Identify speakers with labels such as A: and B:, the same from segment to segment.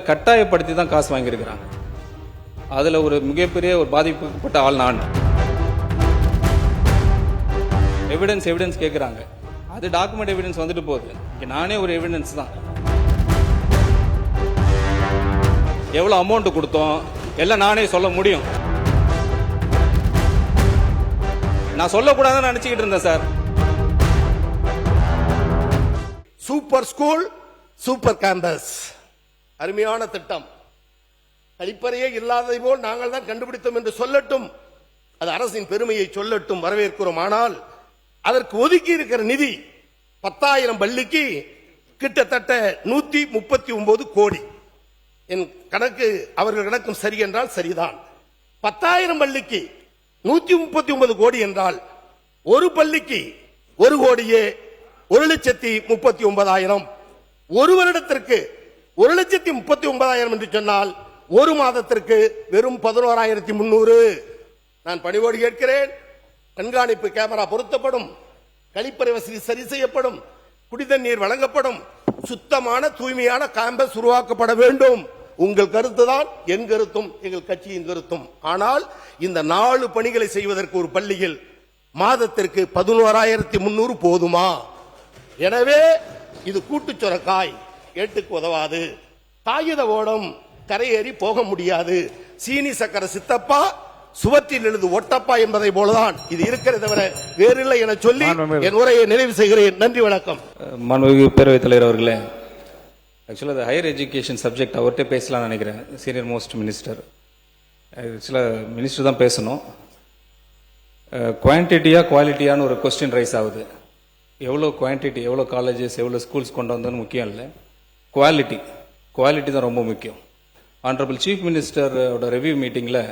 A: கட்டாயப்படுத்தி தான் காசு வாங்கியிருக்கிறாங்க. அதில் ஒரு மிகப்பெரிய ஒரு பாதிக்கப்பட்ட ஆள் நான். எவிடன்ஸ் கேட்குறாங்க. அது டாக்குமெண்ட் எவிடன்ஸ் வந்துட்டு போகுது. இங்கே நானே ஒரு எவிடன்ஸ் தான். எவ்வளோ அமௌண்ட் கொடுத்தோம் எல்லாம் நானே சொல்ல முடியும். நான் சொல்லக்கூடாதுன்னு நினச்சிக்கிட்டு இருந்தேன் sir.
B: Super school, super campus, அருமையான திட்டம். கழிப்பறையே இல்லாததை போல் நாங்கள் தான் கண்டுபிடித்தோம் என்று சொல்லட்டும், அது அரசின் பெருமையை சொல்லட்டும், வரவேற்கிறோம். ஆனால் அதற்கு ஒதுக்கி இருக்கிற நிதி 10,000 பள்ளிக்கு கிட்டத்தட்ட 139 கோடி. என் கணக்கு அவர்கள் கணக்கும் சரி என்றால் சரிதான். 10,000 பள்ளிக்கு 139 கோடி என்றால் ஒரு பள்ளிக்கு 1 கோடியே 1,39,000. ஒரு வருடத்திற்கு 1,39,000 என்று சொன்னால் ஒரு மாதத்திற்கு வெறும் 11,300. நான் பணிவோடு கேட்கிறேன், கண்காணிப்பு கேமரா பொருத்தப்படும், கழிப்பறை வசதி சரி செய்யப்படும், குடிதண்ணீர் வழங்கப்படும், சுத்தமான தூய்மையான கேம்பஸ் உருவாக்கப்பட வேண்டும். உங்கள் கருத்து தான் என் கருத்தும் எங்கள் கட்சியின் கருத்தும். ஆனால் இந்த 4 பணிகளை செய்வதற்கு ஒரு பள்ளியில் மாதத்திற்கு 11,300 போதுமா? எனவே இது கூட்டுச்சொரக்காய், ஏட்டுக்கு உதவாது. காகித ஓடம் கரையேறி போக முடியாது. சீனி சக்கர சித்தப்பா சுவற்றில் எழுது ஒட்டப்பா என்பதை போலதான் இது இருக்கிறது தவிர வேறில்லை என சொல்லி என் உரையை நிறைவு செய்கிறேன். நன்றி, வணக்கம்.
A: மாண்புமிகு பேரவைத் தலைவர் அவர்களே, ஆக்சுவலாக அது ஹையர் எஜுகேஷன் சப்ஜெக்ட் அவர்கிட்ட பேசலாம்னு நினைக்கிறேன். Senior most minister. ஆக்சுவலாக மினிஸ்டர் தான் பேசணும். குவான்டிட்டியா குவாலிட்டியான்னு ஒரு கொஸ்டின் ரைஸ் ஆகுது. எவ்வளோ குவான்டிட்டி, எவ்வளோ காலேஜஸ், எவ்வளோ ஸ்கூல்ஸ் கொண்டு வந்தோன்னு முக்கியம் இல்லை, குவாலிட்டி தான் ரொம்ப முக்கியம். ஆனரபிள் சீஃப் மினிஸ்டரோட ரிவ்யூ மீட்டிங்கில்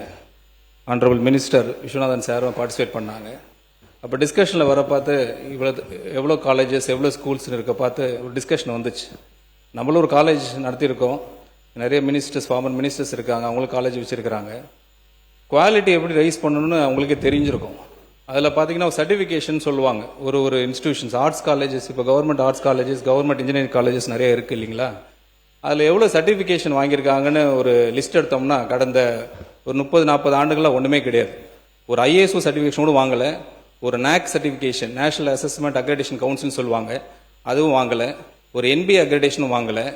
A: ஆனரபிள் மினிஸ்டர் விஸ்வநாதன் சாரும் பார்ட்டிசிபேட் பண்ணாங்க. அப்போ டிஸ்கஷனில் வர பார்த்து எவ்வளோ காலேஜஸ் எவ்வளோ ஸ்கூல்ஸ்னு இருக்க பார்த்து ஒரு டிஸ்கஷன் வந்துச்சு. நம்மளும் ஒரு காலேஜ் நடத்தியிருக்கோம், நிறைய மினிஸ்டர்ஸ், ஃபார்மர் மினிஸ்டர்ஸ் இருக்காங்க, அவங்களும் காலேஜ் வச்சுருக்கிறாங்க. குவாலிட்டி எப்படி ரைஸ் பண்ணணும்னு அவங்களுக்கே தெரிஞ்சிருக்கும். அதில் பார்த்தீங்கன்னா சர்டிஃபிகேஷன் சொல்லுவாங்க. ஒரு இன்ஸ்டிடியூஷன்ஸ், ஆர்ட்ஸ் காலேஜஸ், இப்போ government arts colleges, government engineering colleges நிறைய இருக்குது இல்லைங்களா? அதில் எவ்வளோ சர்டிஃபிகேஷன் வாங்கியிருக்காங்கன்னு ஒரு லிஸ்ட் எடுத்தோம்னா கடந்த ஒரு 30-40 ஆண்டுகளாக ஒன்றுமே கிடையாது. ஒரு IASO சர்டிஃபிகேஷன் கூட வாங்கலை, ஒரு NAAC certification, national assessment accreditation கவுன்சில்னு சொல்லுவாங்க, அதுவும் வாங்கலை, ஒரு NBA அக்ரெடிடேஷனும் வாங்கலை,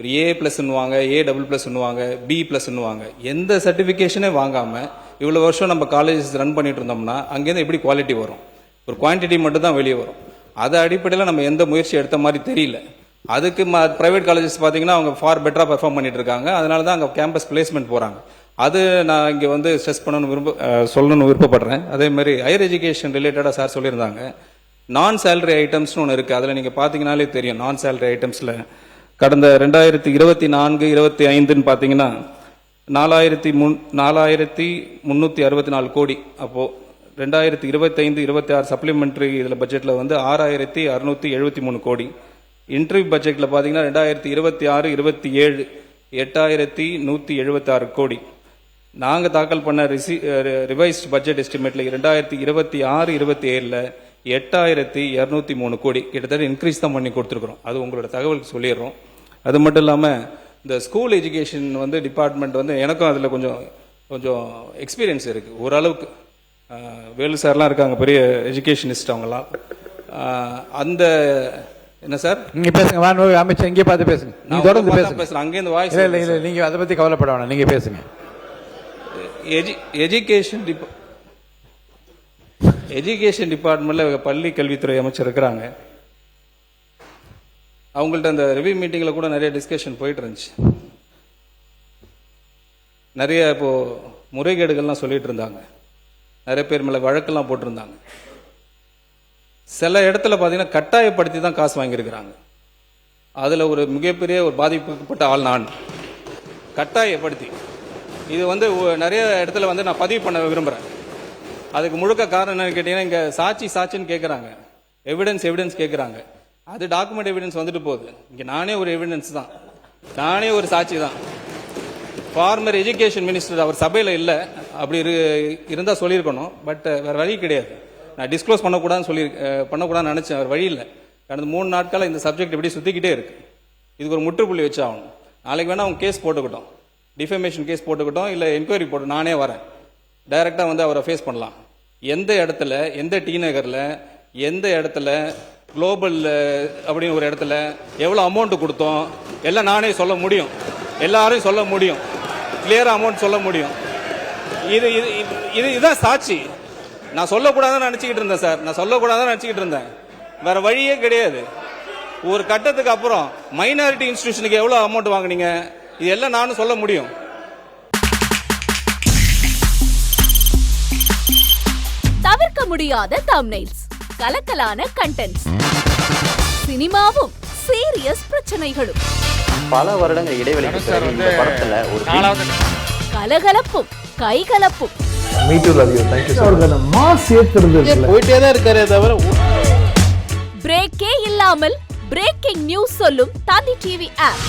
A: ஒரு AA+ன்னுவாங்க, AA++ன்னுவாங்க, B+ன்னுவாங்க. எந்த சர்டிஃபிகேஷனே வாங்காமல் இவ்வளோ வருஷம் நம்ம காலேஜஸ் ரன் பண்ணிட்டு இருந்தோம்னா அங்கேருந்து எப்படி குவாலிட்டி வரும்? ஒரு குவான்டிட்டி மட்டும் தான் வெளியே வரும். அது அடிப்படையில் நம்ம எந்த முயற்சி எடுத்த மாதிரி தெரியல. அதுக்கு ப்ரைவேட் காலேஜஸ் பார்த்தீங்கன்னா அவங்க ஃபார் பெட்டராக பெர்ஃபார்ம் பண்ணிட்டு இருக்காங்க. அதனால தான் அங்கே கேம்பஸ் பிளேஸ்மெண்ட் போகிறாங்க. அது நான் இங்கே வந்து ஸ்ட்ரெஸ் சொல்லணும்னு விருப்பப்படுறேன். அதே மாதிரி ஹையர் எஜுகேஷன் ரிலேட்டடாக சார் சொல்லியிருந்தாங்க, நான் சேலரி ஐட்டம்ஸ்னு ஒன்று இருக்குது. அதில் நீங்கள் பார்த்தீங்கன்னாலே தெரியும், நான் சேலரி ஐட்டம்ஸில் கடந்த 2024-25ன்னு பார்த்தீங்கன்னா 4,364 கோடி. அப்போது 2025-26 சப்ளிமெண்ட்ரி இதில் பட்ஜெட்டில் வந்து 6,673 கோடி. இன்டர்வியூ பட்ஜெட்டில் பார்த்தீங்கன்னா 2026-27 8,176 கோடி. நாங்கள் தாக்கல் பண்ண ரிவைஸ்ட் பட்ஜெட் எஸ்டிமேட்டில் 2026-27 8,203 கோடி. கிட்டத்தட்ட இன்க்ரீஸ் தான் பண்ணி கொடுத்துருக்குறோம். அது உங்களோட தகவலுக்கு சொல்லிடுறோம். அது மட்டும் இல்லாமல் இந்த ஸ்கூல் எஜுகேஷன் வந்து டிபார்ட்மெண்ட் வந்து எனக்கும் அதில் கொஞ்சம் எக்ஸ்பீரியன்ஸ் இருக்குது ஓரளவுக்கு. வேலு சார்லாம் இருக்காங்க, பெரிய எஜுகேஷனிஸ்ட் அவங்கலாம். அந்த என்ன சார்
C: நீங்க பேசுங்க, அமைச்சர் இங்கே பார்த்து பேசுங்க, நீங்க தொடர்ந்து பேசுங்க.
A: அங்கேருந்து வாய்ஸ்
C: இல்லை, நீங்க அதை பத்தி கவலைப்பட வேணாம், நீங்க பேசுங்க.
A: எஜுகேஷன் டிபார்ட்மெண்ட்ல பள்ளி கல்வித்துறை அமைச்சர் இருக்கிறாங்க. அவங்கள்ட்ட அந்த ரிவ்யூ மீட்டிங்ல கூட நிறைய டிஸ்கஷன் போயிட்டு இருந்துச்சு. நிறைய இப்போ முறைகேடுகள்லாம் சொல்லிட்டு இருந்தாங்க, நிறைய பேர் மேல வழக்கெல்லாம் போட்டிருந்தாங்க. சில இடத்துல பார்த்தீங்கன்னா கட்டாயப்படுத்தி தான் காசு வாங்கியிருக்கிறாங்க. அதில் ஒரு மிகப்பெரிய ஒரு பாதிக்கப்பட்ட ஆள் நான். கட்டாயப்படுத்தி இது வந்து நிறைய இடத்துல வந்து நான் பதிவு பண்ண விரும்புகிறேன். அதுக்கு முழுக்க காரணம் என்னன்னு கேட்டீங்கன்னா, இங்கே சாட்சின்னு கேட்குறாங்க, எவிடன்ஸ் கேட்குறாங்க. அது டாக்குமெண்ட் எவிடன்ஸ் வந்துட்டு போகுது. இங்கே நானே ஒரு எவிடன்ஸ் தான், நானே ஒரு சாட்சி தான். ஃபார்மர் எஜுகேஷன் மினிஸ்டர் அவர் சபையில் இல்லை, அப்படி இருந்தால் சொல்லியிருக்கணும். பட் வேறு வழி கிடையாது. நான் டிஸ்க்ளோஸ் பண்ணக்கூடாதுன்னு நினச்சேன், அவர் வழி இல்லை. கடந்த 3 நாட்களாக இந்த சப்ஜெக்ட் எப்படி சுற்றிக்கிட்டே இருக்கு. இதுக்கு ஒரு முற்றுப்புள்ளி வச்சு ஆகணும். நாளைக்கு வேணா அவங்க கேஸ் போட்டுக்கிட்டோம், டிஃபமேஷன் கேஸ் போட்டுக்கிட்டோம், இல்லை என்கொயரி போட்டு நானே வரேன், டைரெக்டாக வந்து அவரை ஃபேஸ் பண்ணலாம். எந்த இடத்துல, எந்த டி நகரில், எந்த இடத்துல, குளோபல் அப்படின்னு ஒரு இடத்துல எவ்வளோ அமௌண்ட் கொடுத்தோம் எல்லாம் நானே சொல்ல முடியும், எல்லாரையும் சொல்ல முடியும், கிளியராக அமௌண்ட் சொல்ல முடியும். இதுதான் சாட்சி. நான் சொல்லக்கூடாதுன்னு நினச்சிக்கிட்டு இருந்தேன் சார், நான் சொல்லக்கூடாதுன்னு நினச்சிக்கிட்டு இருந்தேன். வேற வழியே கிடையாது. ஒரு கட்டத்துக்கு அப்புறம் மைனாரிட்டி இன்ஸ்டிடியூஷனுக்கு எவ்வளோ அமௌண்ட் வாங்குனீங்க, இது எல்லாம் நானும் சொல்ல முடியும்.
D: தவிர்க்க முடியாத தம்ப்நெயில்ஸ், கலக்கலான கண்டென்ட்ஸ், சினிமாவும் சீரியஸ் பிரச்சனைகளும்,
E: பல வருடங்கள் இடைவெளிக்கு பிறகு இந்த படத்துல ஒரு
D: கலகலப்பும் கைகலப்பும்,
C: போயிட்டே தான் இருக்காரே தவிர
D: பிரேக்கே இல்லாமல் பிரேக்கிங் நியூஸ் சொல்லும் தந்தி டிவி ஆப்.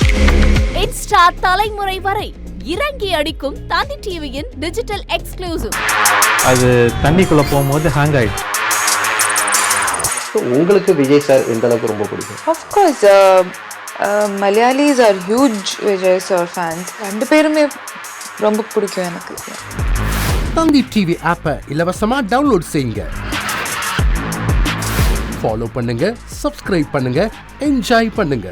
D: இன்ஸ்டா தலைமுறை வரை இறங்கி அடிக்கும் தந்தி டிவியின் டிஜிட்டல் எக்ஸ்க்ளூசிவ்.
F: அது தண்ணிக்குள்ள போகும்போது ஹேங் ஆயிடுச்சு.
E: உங்களுக்கு விஜய் சார் எந்த அளவுக்கு ரொம்ப பிடிக்கும்?
G: Of course, Malayalis are huge Vijay sir fans. ரெண்டு பேருமே ரொம்ப பிடிக்கும் எனக்கு.
H: தந்தி டிவி ஆப்பை இலவசமா டவுன்லோட் செய்யுங்க, ஃபாலோ பண்ணுங்க, சப்ஸ்கிரைப் பண்ணுங்க, என்ஜாய் பண்ணுங்க.